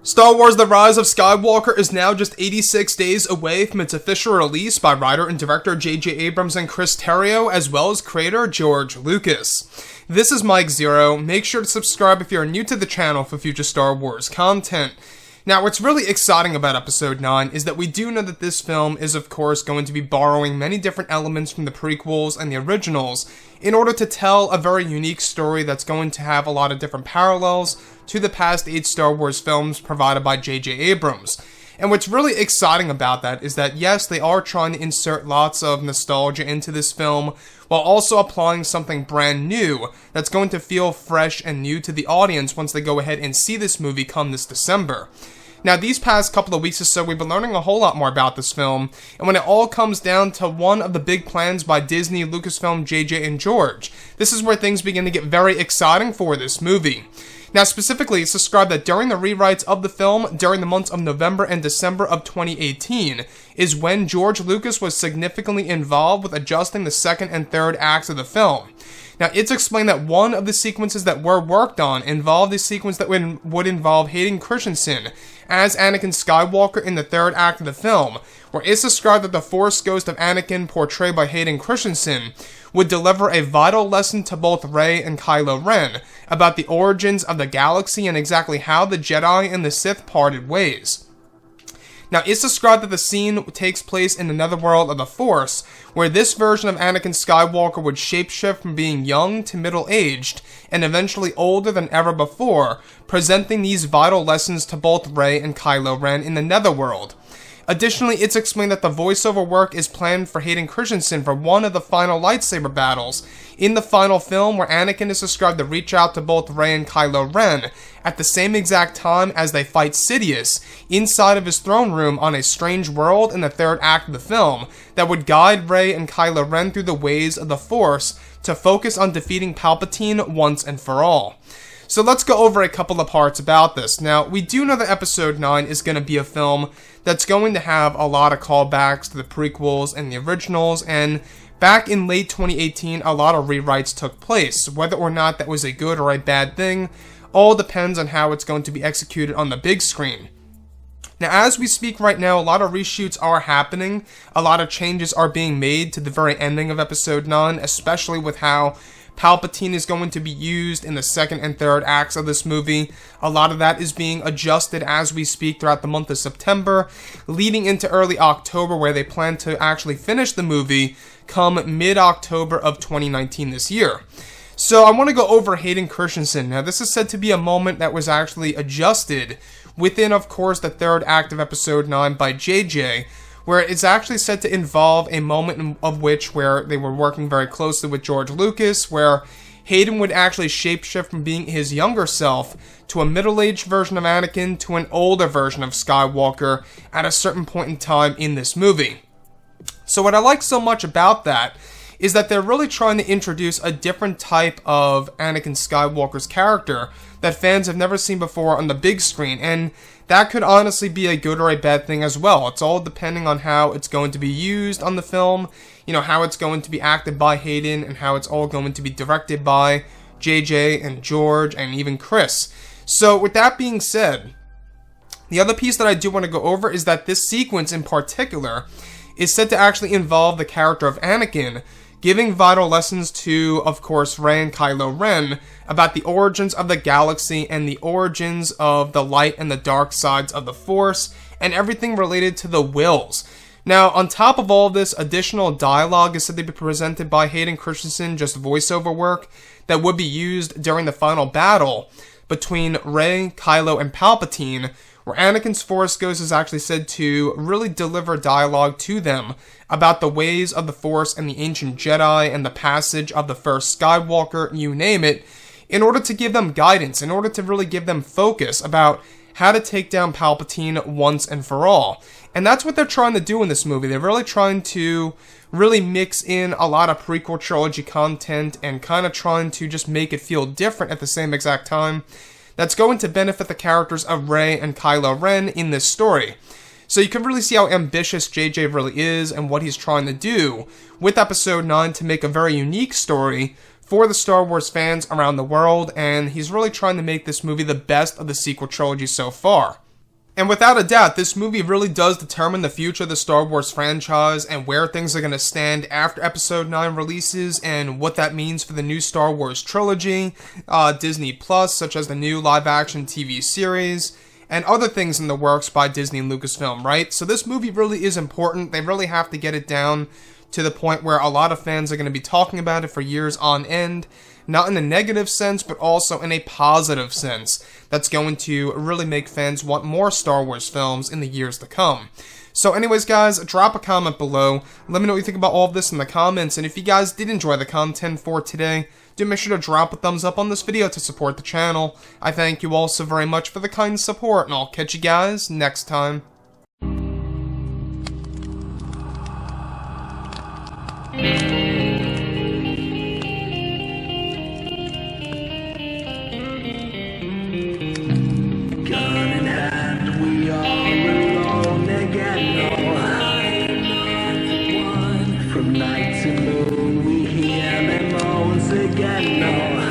Star Wars The Rise of Skywalker is now just 86 days away from its official release by writer and director J.J. Abrams and Chris Terrio, as well as creator George Lucas. This is Mike Zero. Make sure to subscribe if you're new to the channel for future Star Wars content. Now, what's really exciting about Episode 9 is that we do know that this film is, of course, going to be borrowing many different elements from the prequels and the originals in order to tell a very unique story that's going to have a lot of different parallels to the past 8 Star Wars films provided by J.J. Abrams. And what's really exciting about that is that, yes, they are trying to insert lots of nostalgia into this film, while also applying something brand new that's going to feel fresh and new to the audience once they go ahead and see this movie come this December. Now, these past couple of weeks or so, we've been learning a whole lot more about this film, and when it all comes down to one of the big plans by Disney, Lucasfilm, JJ, and George, this is where things begin to get very exciting for this movie. Now, specifically, it's described that during the rewrites of the film, during the months of November and December of 2018, is when George Lucas was significantly involved with adjusting the second and third acts of the film. Now, it's explained that one of the sequences that were worked on involved a sequence that would involve Hayden Christensen as Anakin Skywalker in the third act of the film, where it's described that the Force ghost of Anakin, portrayed by Hayden Christensen, would deliver a vital lesson to both Rey and Kylo Ren about the origins of the galaxy and exactly how the Jedi and the Sith parted ways. Now, it's described that the scene takes place in the netherworld of the Force, where this version of Anakin Skywalker would shapeshift from being young to middle-aged, and eventually older than ever before, presenting these vital lessons to both Rey and Kylo Ren in the netherworld. Additionally, it's explained that the voiceover work is planned for Hayden Christensen for one of the final lightsaber battles in the final film, where Anakin is described to reach out to both Rey and Kylo Ren at the same exact time as they fight Sidious inside of his throne room on a strange world in the third act of the film that would guide Rey and Kylo Ren through the ways of the Force to focus on defeating Palpatine once and for all. So let's go over a couple of parts about this. Now, we do know that Episode 9 is going to be a film that's going to have a lot of callbacks to the prequels and the originals, and back in late 2018, a lot of rewrites took place. Whether or not that was a good or a bad thing, all depends on how it's going to be executed on the big screen. Now, as we speak right now, a lot of reshoots are happening, a lot of changes are being made to the very ending of Episode 9, especially with how Palpatine is going to be used in the second and third acts of this movie. A lot of that is being adjusted as we speak throughout the month of September, leading into early October, where they plan to actually finish the movie come mid-October of 2019 this year. So I want to go over Hayden Christensen. Now, this is said to be a moment that was actually adjusted within, of course, the third act of Episode 9 by JJ, where it's actually said to involve a moment of which where they were working very closely with George Lucas, where Hayden would actually shapeshift from being his younger self to a middle-aged version of Anakin to an older version of Skywalker at a certain point in time in this movie. So what I like so much about that is that they're really trying to introduce a different type of Anakin Skywalker's character that fans have never seen before on the big screen, and that could honestly be a good or a bad thing as well. It's all depending on how it's going to be used on the film, you know, how it's going to be acted by Hayden, and how it's all going to be directed by JJ and George and even Chris. So with that being said, the other piece that I do want to go over is that this sequence in particular is said to actually involve the character of Anakin giving vital lessons to, of course, Rey and Kylo Ren about the origins of the galaxy and the origins of the light and the dark sides of the Force and everything related to the wills. Now, on top of all this, additional dialogue is said to be presented by Hayden Christensen, just voiceover work, that would be used during the final battle between Rey, Kylo, and Palpatine, where Anakin's Force Ghost is actually said to really deliver dialogue to them about the ways of the Force and the ancient Jedi and the passage of the first Skywalker, you name it, in order to give them guidance, in order to really give them focus about how to take down Palpatine once and for all. And that's what they're trying to do in this movie. They're really trying to really mix in a lot of prequel trilogy content and kind of trying to just make it feel different at the same exact time. That's going to benefit the characters of Rey and Kylo Ren in this story. So you can really see how ambitious JJ really is and what he's trying to do with Episode 9 to make a very unique story for the Star Wars fans around the world, and he's really trying to make this movie the best of the sequel trilogy so far. And without a doubt, this movie really does determine the future of the Star Wars franchise and where things are going to stand after Episode 9 releases and what that means for the new Star Wars trilogy, Disney Plus, such as the new live-action TV series, and other things in the works by Disney and Lucasfilm, right? So this movie really is important. They really have to get it down to the point where a lot of fans are going to be talking about it for years on end. Not in a negative sense, but also in a positive sense. That's going to really make fans want more Star Wars films in the years to come. So anyways, guys, drop a comment below. Let me know what you think about all of this in the comments. And if you guys did enjoy the content for today, do make sure to drop a thumbs up on this video to support the channel. I thank you all so very much for the kind support, and I'll catch you guys next time. From night to moon, we hear them moans again. No.